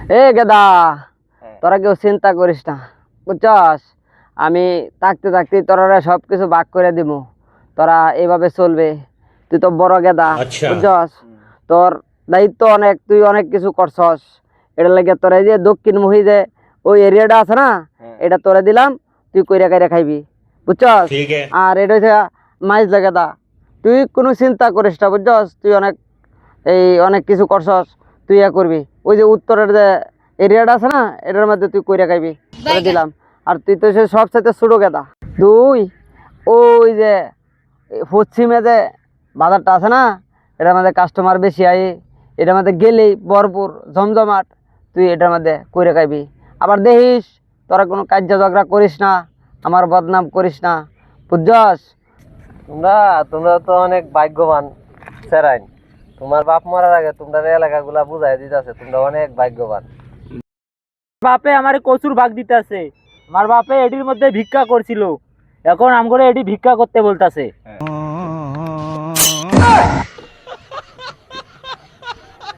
এ গেদা, তোরা কেউ চিন্তা করিস না, বুঝছস? আমি থাকতে থাকতে তোরা সবকিছু ভাগ করে দিব, তোরা এইভাবে চলবে। তুই তো বড় গেদা, বুঝছস? তোর দায়িত্ব অনেক, তুই অনেক কিছু করছস। এটা লাগে তোরা এই যে দক্ষিণমুখী যে ওই এরিয়াটা আছে না, এটা তোরা দিলাম, তুই কইরা কইরা খাইবি, বুঝছস? আর এটা হচ্ছে মাইজ গেদা, তুই কোনো চিন্তা করিস না, বুঝছস? তুই অনেক কিছু করছস, তুই করবি। ওই যে উত্তরের যে এরিয়াটা আছে না, এটার মধ্যে তুই কইরা খাইবি, করে দিলাম। আর তুই তো সে সবসাথে ছোট গেদা। তুই ওই যে পশ্চিমে যে বাজারটা আছে না, এটার মধ্যে কাস্টমার বেশি আয়, এটার মধ্যে গেলেই ভরপুর জমজমাট, তুই এটার মধ্যে কইরা খাইবি। আবার দেখিস তোরা কোনো কার্য ঝগড়া করিস না, আমার বদনাম করিস না, বুঝছস? তোমরা তোমরা তো অনেক ভাগ্যবান স্যারাইন। তোমার বাপ মরার আগে তোমরা এলাকাগুলা বুঝাই দিতেছে, তোমরা অনেক ভাগ্যবান। বাপে আমারে কচুর ভাগ দিতেছে, আমার বাপে এটির মধ্যে ভিক্ষা করছিল, এখন আমগরে এটি ভিক্ষা করতে বলতাছে।